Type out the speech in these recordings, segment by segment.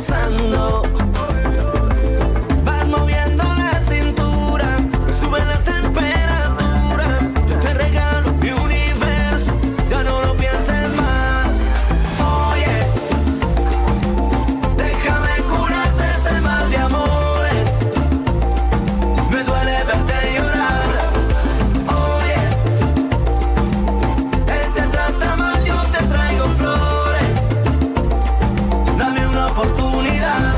gozando. Vas moviendo la cintura, me sube la temperatura. Yo te regalo mi universo, ya no lo pienses más. Oye, déjame curarte este mal de amores. Me duele verte llorar. Oye, él te trata mal, yo te traigo flores. Dame una oportunidad.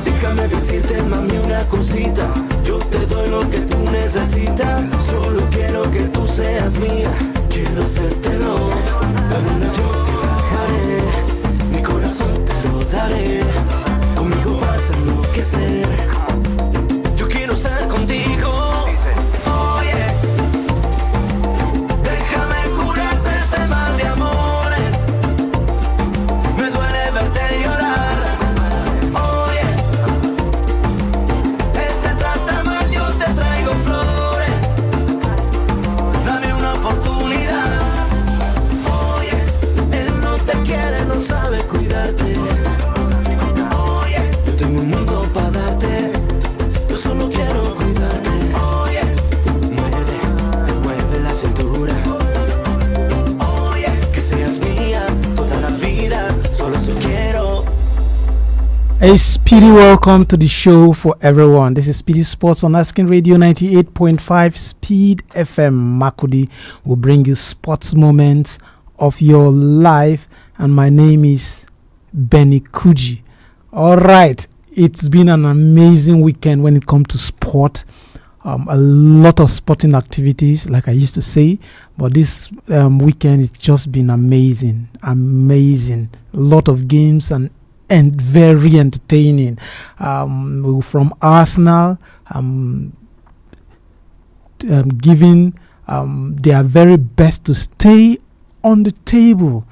Déjame decirte, mami, una cosita. Yo te doy lo que tú necesitas. Solo quiero que tú seas mía. Quiero hacértelo. La luna yo te bajaré. Mi corazón te lo daré. Conmigo vas a enloquecer. Yo quiero estar contigo. Oye, déjame curarte este mal de amores. Me duele verte llorar. Oye, él te trata mal, yo te traigo flores. Dame una oportunidad. Oye, él no te quiere, no sabe cuidarte. Oye, yo tengo un mundo para darte. Yo solo quiero cuidarte. Oye, mueve la cintura. Oye, que seas mía toda la vida. Solo eso quiero. A speedy welcome to the show for everyone. This is Speedy Sports on Asking Radio 98.5 Speed FM. Makudi will bring you sports moments of your life, and my name is Benny Kuji. All right, it's been an amazing weekend when it comes to sport. A lot of sporting activities, like I used to say, but this weekend it's just been amazing. A lot of games and very entertaining. From Arsenal, giving their very best to stay on the table,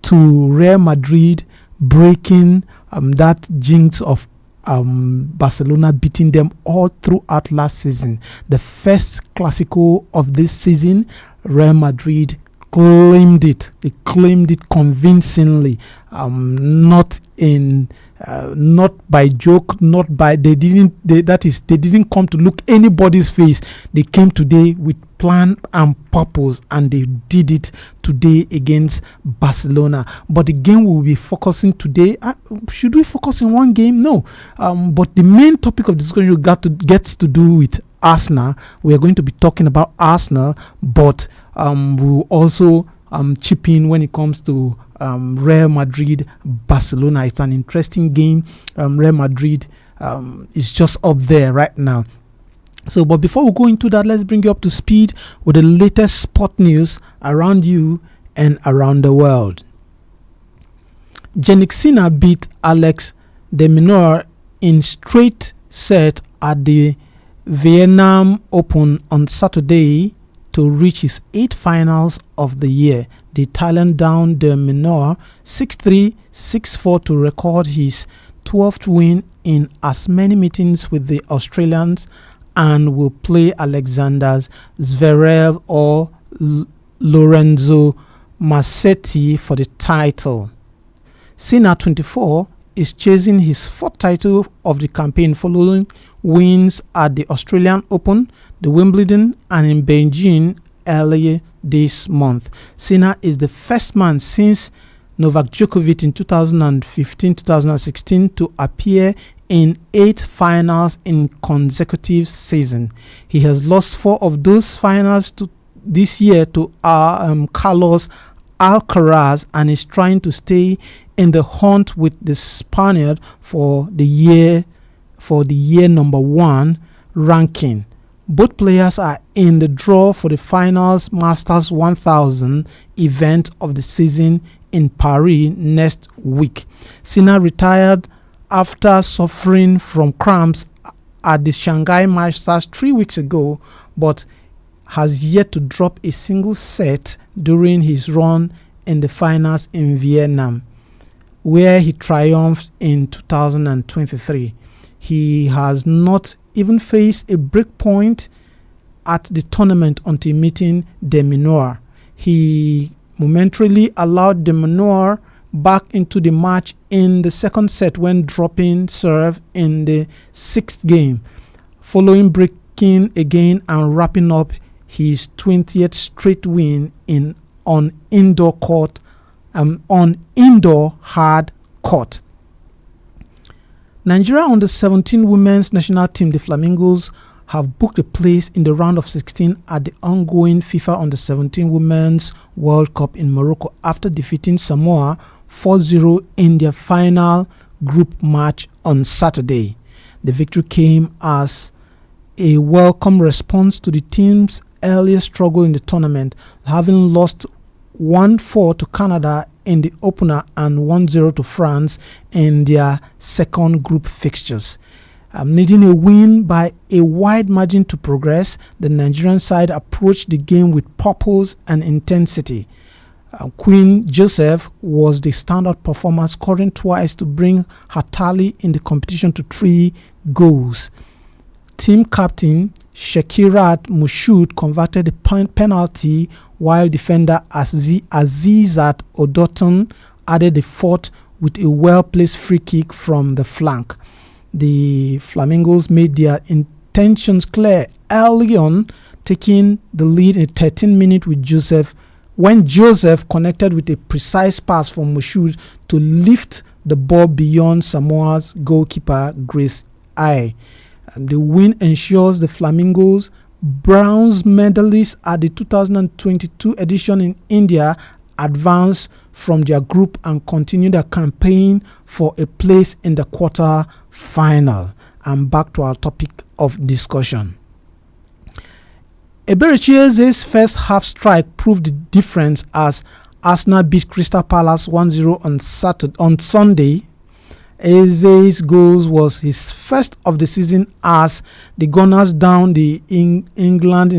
to Real Madrid breaking that jinx of Barcelona beating them all throughout last season. The first Clásico of this season, Real Madrid claimed it. They claimed it convincingly. Not by joke, they didn't come to look anybody's face. They came today with plan and purpose, and they did it today against Barcelona. But the game we'll be focusing today, should we focus in one game? No. But the main topic of discussion gets to do with Arsenal. We are going to be talking about Arsenal, but we'll also chip in when it comes to Real Madrid Barcelona. It's an interesting game. Real Madrid is just up there right now. So, but before we go into that, let's bring you up to speed with the latest sport news around you and around the world. Jannik Sinner beat Alex de Minaur in straight set at the Vietnam Open on Saturday to reach his 8th finals of the year. The Italian downed de Minaur 6-3, 6-4 to record his 12th win in as many meetings with the Australians, and will play Alexander Zverev or Lorenzo Musetti for the title. Sinner, 24, is chasing his 4th title of the campaign following wins at the Australian Open, the Wimbledon, and in Beijing earlier this month. Sinner is the first man since Novak Djokovic in 2015-2016 to appear in 8 finals in consecutive season. He has lost 4 of those finals this year to Carlos Alcaraz, and is trying to stay in the hunt with the Spaniard for the year number 1 ranking. Both players are in the draw for the finals Masters 1000 event of the season in Paris next week. Sinner retired after suffering from cramps at the Shanghai Masters 3 weeks ago, but has yet to drop a single set during his run in the finals in Vietnam, where he triumphed in 2023. He has not even faced a break point at the tournament until meeting de Minaur. He momentarily allowed de Minaur back into the match in the second set when dropping serve in the 6th game, following breaking again and wrapping up his 20th straight win on indoor hard court. Nigeria under 17 women's national team, the Flamingos, have booked a place in the round of 16 at the ongoing FIFA under 17 Women's World Cup in Morocco after defeating Samoa 4-0 in their final group match on Saturday. The victory came as a welcome response to the team's earlier struggle in the tournament, having lost 1-4 to Canada in the opener and 1-0 to France in their second group fixtures. Needing a win by a wide margin to progress, the Nigerian side approached the game with purpose and intensity. Queen Joseph was the standout performer, scoring twice to bring her tally in the competition to 3 goals. Team captain Shakirat Mushood converted a penalty, while defender Azizat Odoton added the 4th with a well-placed free kick from the flank. The Flamingos made their intentions clear early on, taking the lead in 13 minutes with Joseph, when Joseph connected with a precise pass from Mushood to lift the ball beyond Samoa's goalkeeper Grace Ai. The win ensures the Flamingos, bronze medalists at the 2022 edition in India, advance from their group and continue their campaign for a place in the quarter final. And back to our topic of discussion. Eberechieze's first half strike proved the difference as Arsenal beat Crystal Palace 1-0 on Sunday. Eze's goals was his first of the season as the Gunners downed the England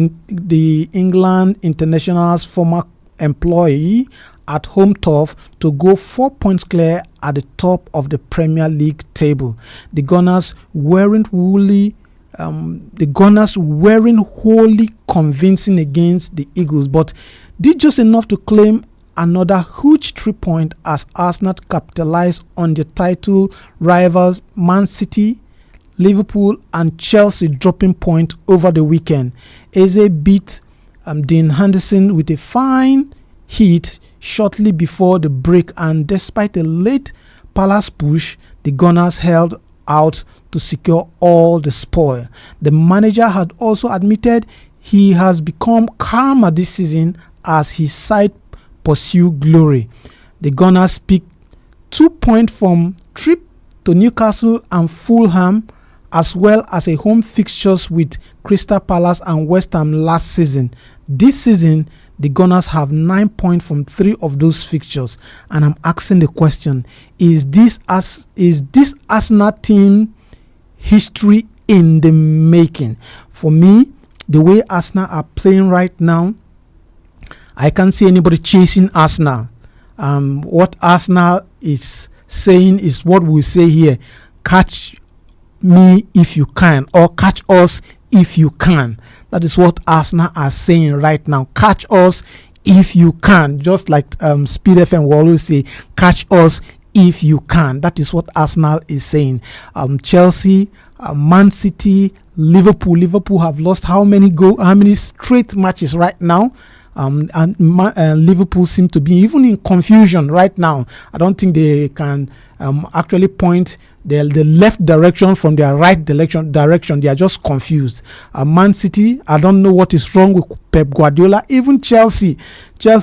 International's former employee at home turf to go 4 points clear at the top of the Premier League table. The Gunners weren't wholly convincing against the Eagles, but did just enough to claim another huge 3 points as Arsenal capitalized on the title rivals Man City, Liverpool and Chelsea dropping point over the weekend. Eze beat Dean Henderson with a fine hit shortly before the break, and despite a late Palace push, the Gunners held out to secure all the spoil. The manager had also admitted he has become calmer this season as his side pursue glory. The Gunners picked 2 points from trip to Newcastle and Fulham, as well as a home fixtures with Crystal Palace and West Ham last season. This season, the Gunners have 9 points from 3 of those fixtures, and I'm asking the question: Is this Arsenal team history in the making? For me, the way Arsenal are playing right now, I can't see anybody chasing Arsenal. What Arsenal is saying is what we say here: catch me if you can, or catch us if you can. That is what Arsenal are saying right now. Catch us if you can. Just like Speed FM will always say, catch us if you can. That is what Arsenal is saying. Chelsea, Man City, Liverpool. Liverpool have lost how many straight matches right now? And Liverpool seem to be even in confusion right now. I don't think they can actually point the left direction from their right direction. They are just confused. Man City, I don't know what is wrong with Pep Guardiola. Even Chelsea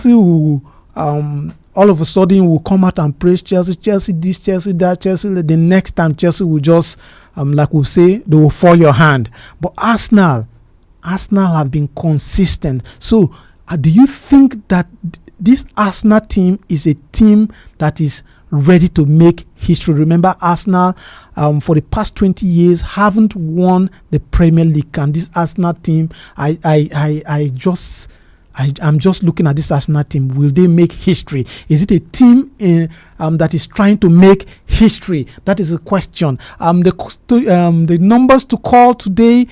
will all of a sudden will come out and praise Chelsea this, Chelsea that, Chelsea. The next time Chelsea will just like we say, they will fall your hand. But Arsenal have been consistent. So do you think that this Arsenal team is a team that is ready to make history? Remember, Arsenal for the past 20 years haven't won the Premier League, and this Arsenal team, I'm just looking at this Arsenal team. Will they make history? Is it a team that is trying to make history? That is a question. The numbers to call today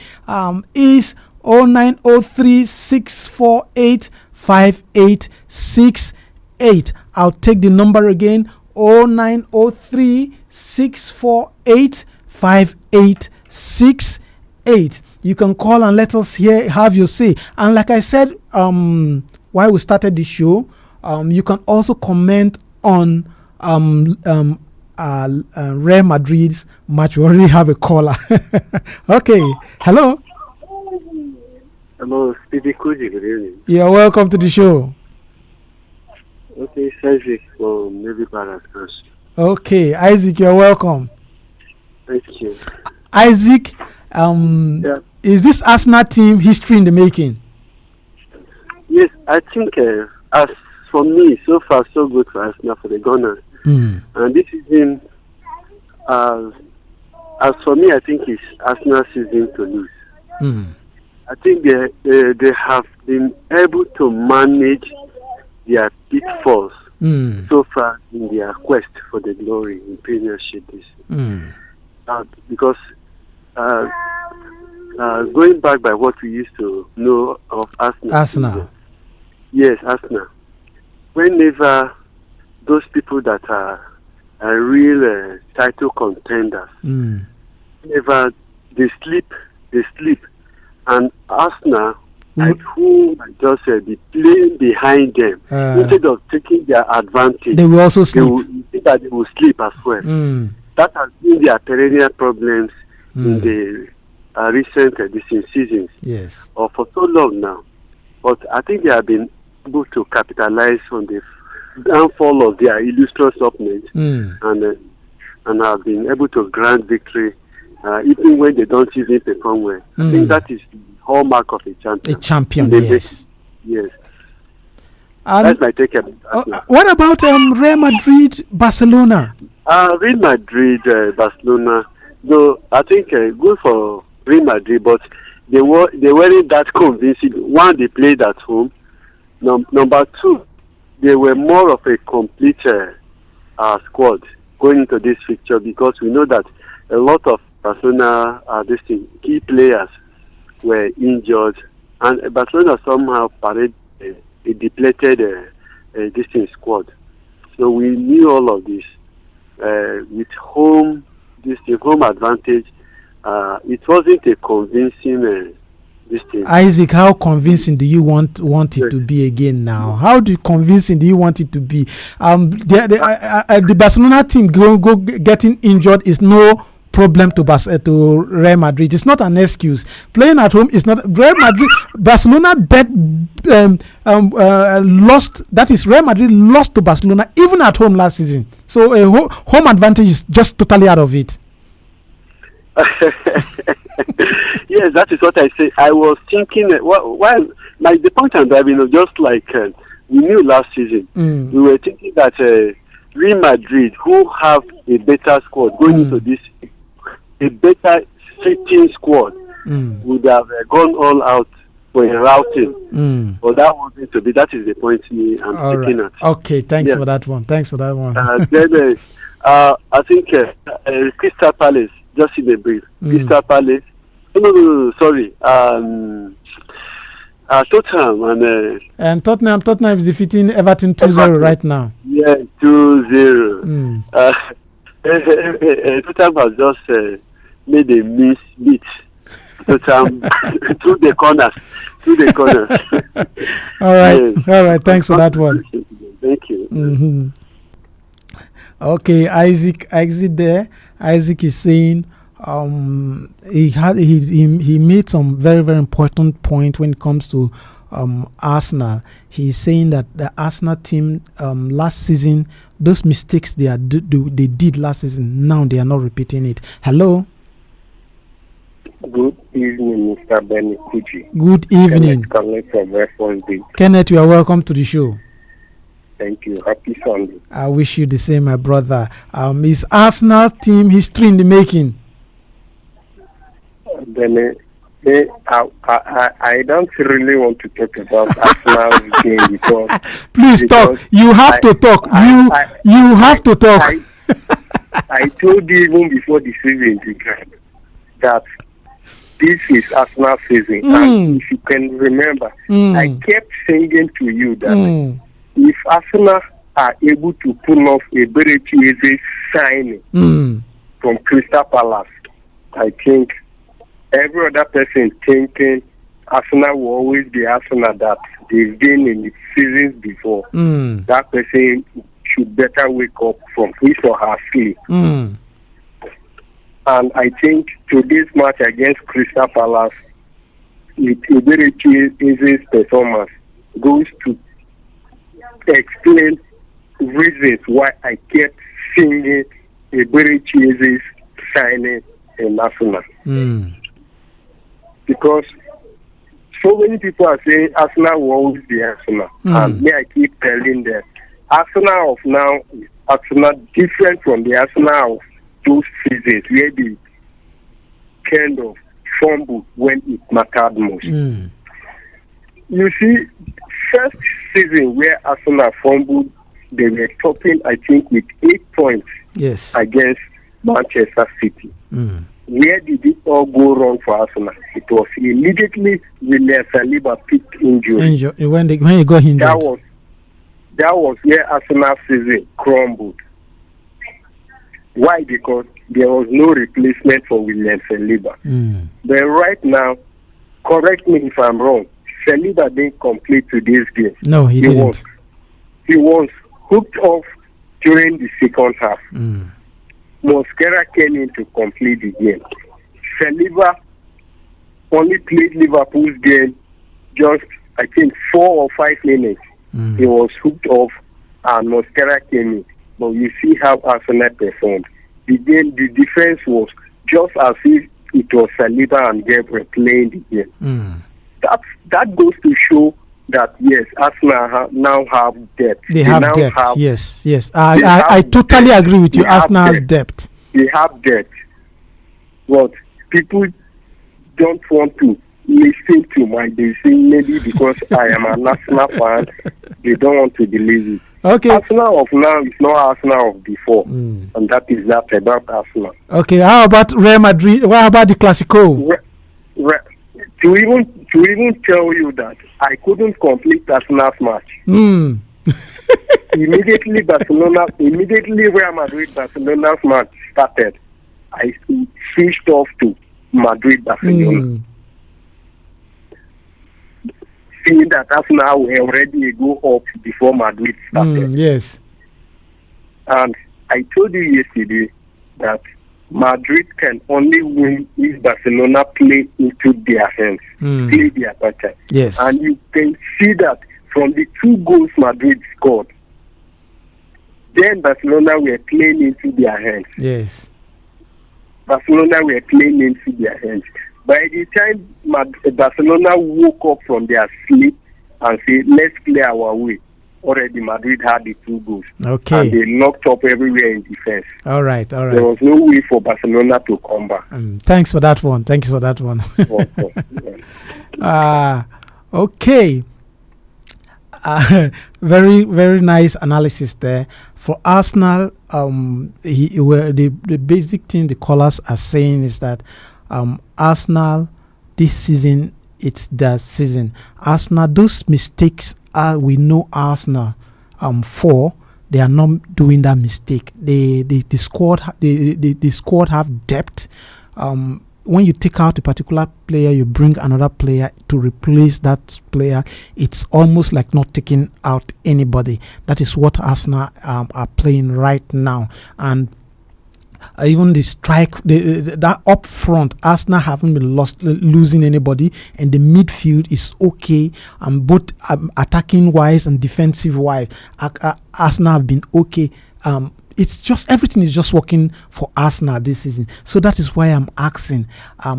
is 0903-648-5868. I'll take the number again: 0903 648 5868. You can call and let us have your say. And like I said, while we started the show, you can also comment on Real Madrid's match. We already have a caller. Okay. Hello. Hello, Speedy Kuji. Good evening. You're welcome to the show. Okay, Isaac from Navy Palace first. Okay, Isaac, you're welcome. Thank you. Isaac, is this Arsenal team history in the making? Yes, I think as for me, so far so good for Arsenal, for the Gunners. And this season, as for me, I think it's Arsenal season to lose. I think they have been able to manage their pitfalls so far in their quest for the glory in Premiership this season. Because going back by what we used to know of Arsenal. Yes, Arsenal. Whenever those people that are real title contenders, whenever they sleep. And Arsenal, who just be playing behind them, instead of taking their advantage, they will also sleep. They will sleep as well. That has been their perennial problems in the recent seasons. Yes. Or for so long now. But I think they have been able to capitalize on the downfall of their illustrious opponent and have been able to grant victory even when they don't even perform well. I think that is the hallmark of a champion. A champion, yes. Yes. That's my take. What about Real Madrid, Barcelona? Real Madrid, Barcelona. Though I think good for Real Madrid, but they weren't that convincing. One, they played at home. Number two, they were more of a complete squad going into this fixture, because we know that a lot of Barcelona key players were injured, and Barcelona somehow paraded a depleted squad. So we knew all of this. With home advantage, it wasn't a convincing Isaac, how convincing do you want it to be again now? How convincing do you want it to be? The Barcelona team getting injured is no problem to Real Madrid. It's not an excuse. Playing at home is not. Real Madrid, Barcelona lost. That is, Real Madrid lost to Barcelona even at home last season. So home advantage is just totally out of it. Yes, that is what I say. I was thinking, the point I'm driving was just like we knew last season. We were thinking that Real Madrid, who have a better squad going into this, a better fitting squad, would have gone all out for a routing. But that wasn't to be. That is the point I'm taking at. Okay, thanks for that one. Then I think Crystal Palace. Just in a brief. Crystal Palace. No, sorry. Tottenham and Tottenham is defeating Everton 2-0 right now. Yeah, 2-0. Tottenham has just made a misbeat. Tottenham through the corners. All right. Thanks for that one. Thank you. Okay, Isaac there. Isaac is saying he made some very, very important point when it comes to Arsenal. He's saying that the Arsenal team last season, those mistakes they did last season, now they are not repeating it. Hello. Good evening, Mr. Benny Kuji. Good evening. Kenneth, you are welcome to the show. Thank you. Happy Sunday. I wish you the same, my brother. Is Arsenal team history in the making? Then I don't really want to talk about Arsenal's game because. Please talk. You have to talk. You have to talk. I told you even before the season began that this is Arsenal season, and if you can remember, I kept saying to you that. If Arsenal are able to pull off a very easy signing from Crystal Palace, I think every other person thinking Arsenal will always be Arsenal that they've been in the seasons before. That person should better wake up from his or her sleep. And I think today's match against Crystal Palace, with a very easy performance, goes to explain reasons why I kept singing a very easy signing in Arsenal. Because so many people are saying Arsenal will always be Arsenal. And me, I keep telling them, Arsenal of now is Arsenal different from the Arsenal of those seasons where they kind of fumbled when it mattered most. You see, first season where Arsenal fumbled, they were topping, I think, with 8 points against Manchester City. Where did it all go wrong for Arsenal? It was immediately William Saliba picked injury. When he got injured. That was where Arsenal season crumbled. Why? Because there was no replacement for William Saliba. But right now, correct me if I'm wrong, Saliba didn't complete today's game. No, he didn't. He was hooked off during the second half. Mosquera came in to complete the game. Saliba only played Liverpool's game just, I think, 4 or 5 minutes. He was hooked off and Mosquera came in. But you see how Arsenal performed. The defense was just as if it was Saliba and Gabriel playing the game. That goes to show that, yes, Arsenal now have depth. They have depth, yes. I totally agree with you. Arsenal have depth. They have depth. But people don't want to listen to my decision, maybe because I am an Arsenal fan. They don't want to believe it. Okay. Arsenal of now is not Arsenal of before. And that is that about Arsenal. Okay, how about Real Madrid? What about the Clasico? To even tell you that I couldn't complete Arsenal's match. Immediately Real Madrid Barcelona's match started, I switched off to Madrid Barcelona. Seeing that Arsenal were already go up before Madrid started. Yes. And I told you yesterday that Madrid can only win if Barcelona play into their hands, play their pattern. Yes. And you can see that from the 2 goals Madrid scored, then Barcelona were playing into their hands. Yes. Barcelona were playing into their hands. By the time Barcelona woke up from their sleep and said, let's play our way, already Madrid had the 2 goals. Okay. And they knocked up everywhere in defense. All right. There was no way for Barcelona to come back. Thanks for that one. Okay. Very, very nice analysis there. For Arsenal, the basic thing the callers are saying is that Arsenal, this season, it's their season. Arsenal, those mistakes we know Arsenal for. They are not doing that mistake. The squad have depth. When you take out a particular player, you bring another player to replace that player. It's almost like not taking out anybody. That is what Arsenal are playing right now. And even the strike, that up front, Arsenal haven't been losing anybody, and the midfield is okay. Both attacking wise and defensive wise, Arsenal have been okay. It's just everything is just working for Arsenal this season. So that is why I'm asking: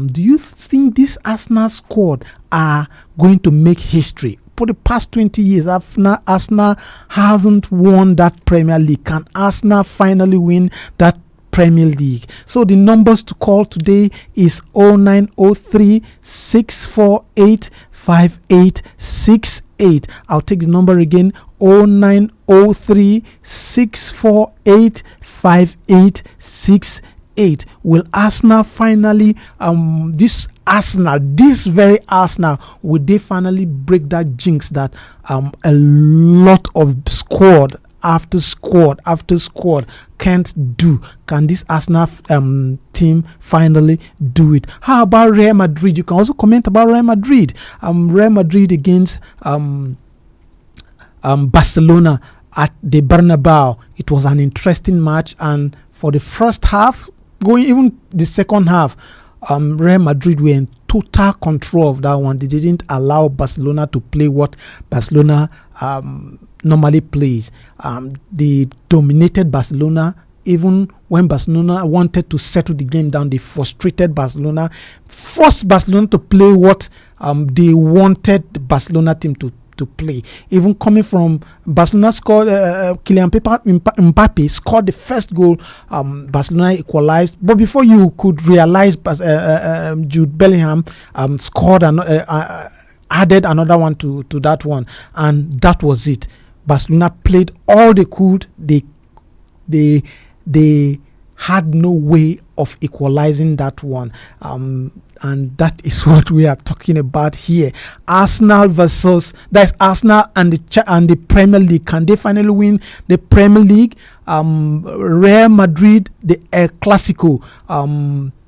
do you think this Arsenal squad are going to make history? For the past 20 years, Arsenal hasn't won that Premier League. Can Arsenal finally win that Premier League? So the numbers to call today is 0903 648 5868. I'll take the number again: 0903 648 5868. Will Arsenal finally this very Arsenal, will they finally break that jinx that a lot of squad after squad can't do. Can this Arsenal team finally do it? How about Real Madrid? You can also comment about Real Madrid. Real Madrid against Barcelona at the Bernabeu. It was an interesting match, and for the first half, going even the second half, Real Madrid were in total control of that one. They didn't allow Barcelona to play what Barcelona normally plays. They dominated Barcelona. Even when Barcelona wanted to settle the game down, they frustrated Barcelona, forced Barcelona to play what they wanted the Barcelona team to play. Even coming from Barcelona scored, Kylian Mbappe scored the first goal. Barcelona equalized, but before you could realize, Jude Bellingham scored and added another one to that one, and that was it. Barcelona played all they could. They had no way of equalizing that one. And that is what we are talking about here. Arsenal that's Arsenal and the Premier League. Can they finally win the Premier League? Real Madrid, the El Clasico,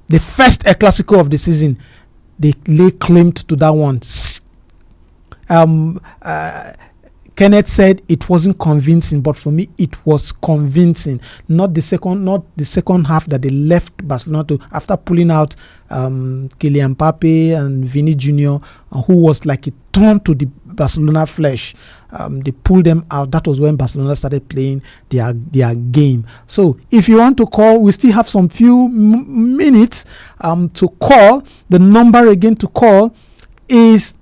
the first El Clasico of the season, they lay claim to that one. Kenneth said it wasn't convincing, but for me it was convincing. Not the second half that they left Barcelona to, after pulling out Kylian Mbappe and Vinny Jr., who was like a thorn to the Barcelona flesh. They pulled them out. That was when Barcelona started playing their game. So if you want to call, we still have some few minutes to call. The number again to call is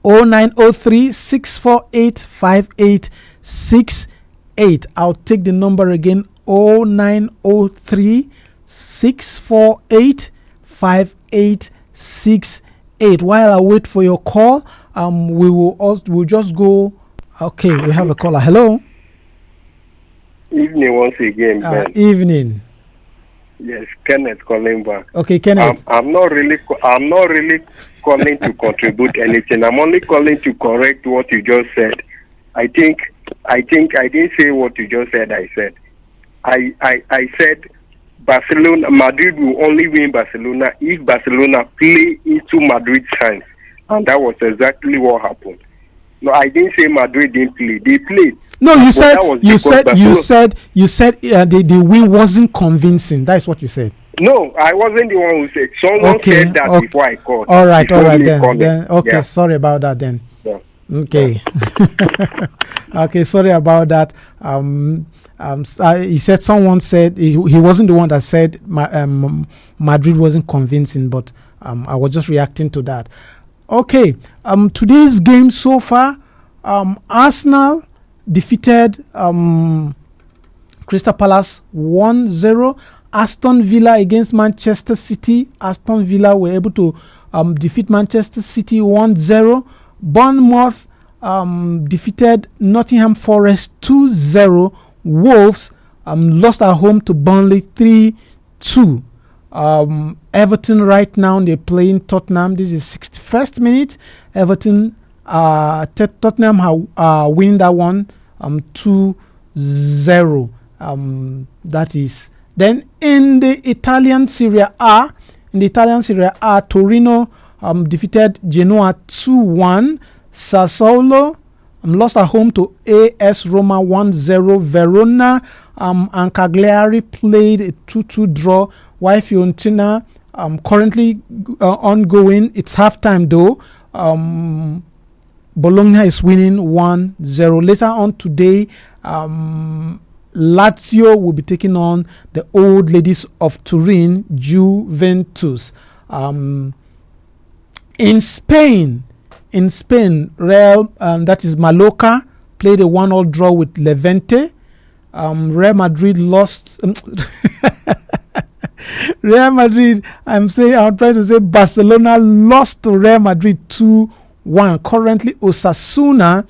0903 648 5868. I'll take the number again, 0903 648 5868. While I wait for your call, we'll just go. Okay, we have a caller. Hello. Evening once again, Ben. Evening. Yes, Kenneth calling back. Okay, Kenneth. I'm not really calling to contribute anything. I'm only calling to correct what you just said. I think I didn't say what you just said. I said Madrid will only win Barcelona if Barcelona play into Madrid's hands, and that was exactly what happened. No, I didn't say Madrid didn't play. They played. No, you said the win wasn't convincing. That's what you said. No, I wasn't the one who said. Someone said that before I called. All right then. Okay, yeah. Sorry about that then. Yeah. Okay. Okay, sorry about that. He said someone said he wasn't the one that said Madrid wasn't convincing, but I was just reacting to that. Okay. Today's game so far, Arsenal defeated Crystal Palace 1-0. Aston Villa against Manchester City. Aston Villa were able to defeat Manchester City 1-0. Bournemouth defeated Nottingham Forest 2-0. Wolves lost at home to Burnley 3-2. Everton right now, they're playing Tottenham. This is 61st minute. Everton, Tottenham winning that one 2-0. That is. Then in the Italian Serie A, Torino defeated Genoa 2-1. Sassuolo lost at home to AS Roma 1-0. Verona and Cagliari played a 2-2 draw, while Fiorentina currently ongoing. It's halftime though. Bologna is winning 1-0. Later on today, Lazio will be taking on the old ladies of Turin, Juventus. In Spain, Real, that is Mallorca, played a 1-1 draw with Levante. Real Madrid lost. Real Madrid, I'm trying to say Barcelona lost to Real Madrid 2-1. Currently, Osasuna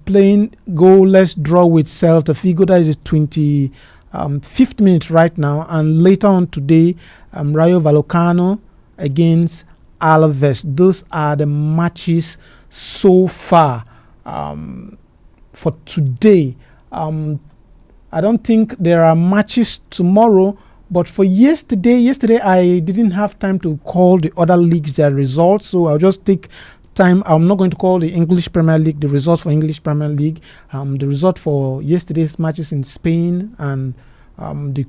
playing goalless draw with Celta Vigo. That is 25th minute right now. And later on today, Rayo Vallecano against Alaves. Those are the matches so far for today. I don't think there are matches tomorrow. But for yesterday I didn't have time to call the other leagues their results, so I'll just take time. I'm not going to call the English Premier League the results for English Premier League. The result for yesterday's matches in Spain and the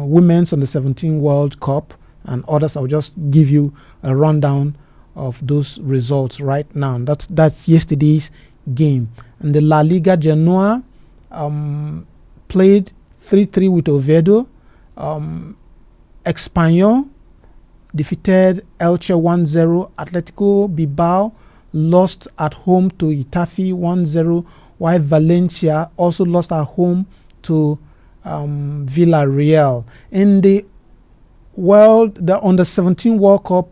women's under 17 World Cup and others. I'll just give you a rundown of those results right now. That's yesterday's game. And the La Liga Genoa played 3-3 with Oviedo. Espanyol defeated Elche 1-0. Atletico Bilbao lost at home to Itafi 1-0, while Valencia also lost at home to Villarreal. In the under 17 World Cup,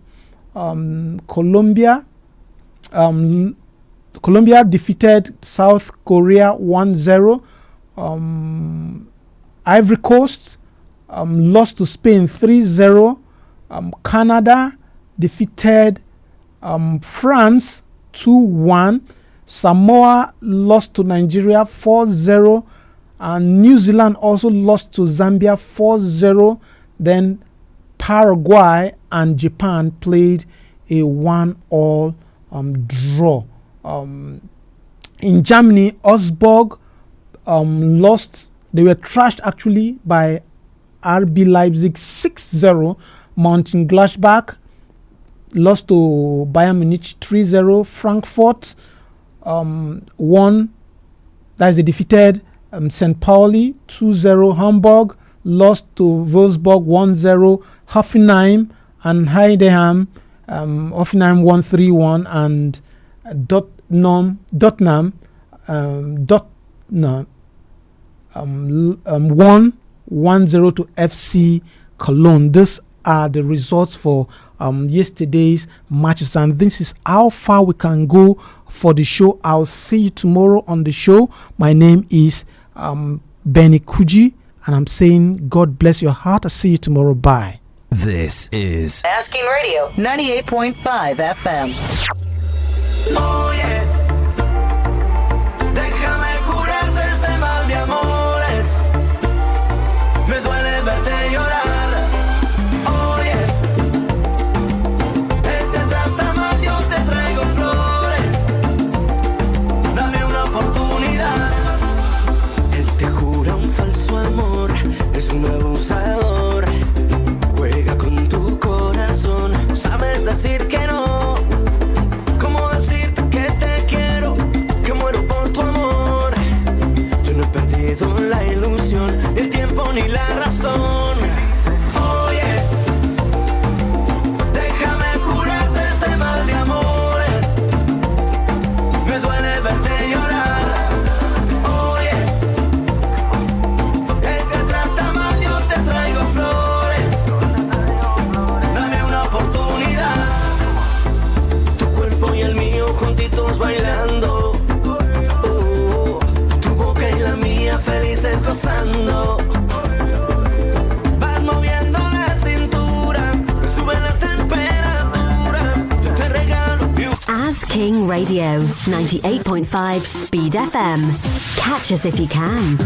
Colombia defeated South Korea 1-0. Ivory Coast lost to Spain 3-0. Canada defeated France 2-1. Samoa lost to Nigeria 4-0. And New Zealand also lost to Zambia 4-0. Then Paraguay and Japan played a 1-1 draw. In Germany, Augsburg lost. They were trashed actually by RB Leipzig 6-0. Mönchengladbach lost to Bayern Munich 3-0. Frankfurt won. That is, they defeated St. Pauli 2-0. Hamburg lost to Wolfsburg 1-0. Hoffenheim and Heidenheim, Hoffenheim won 3-1, and Tottenham won 1-0 to FC Cologne. These are the results for yesterday's matches, and this is how far we can go for the show. I'll see you tomorrow on the show. My name is Benny Kuji, and I'm saying God bless your heart. I'll see you tomorrow. Bye. This is Asking Radio 98.5 FM. Oh yeah. Déjame curarte este mal de amores. Me duele verte llorar. Oh yeah. Él te trata mal, yo te traigo flores. Dame una oportunidad. Él te jura un falso amor. Es un abusador. Juega con tu corazón. Sabes decir que no. ¿Cómo decirte que te quiero? Que muero por tu amor. Yo no he perdido la ilusión, ni el tiempo ni la razón. Oye, déjame curarte este mal de amores. Me duele verte llorar. Oye, él te trata mal, yo te traigo flores. Dame una oportunidad. Tu cuerpo y el mío juntitos bailando. Tu boca y la mía felices gozando. Vas moviendo la cintura, me sube la temperatura. Yo te regalo As King Radio 98.5 Speed FM. Catch us if you can.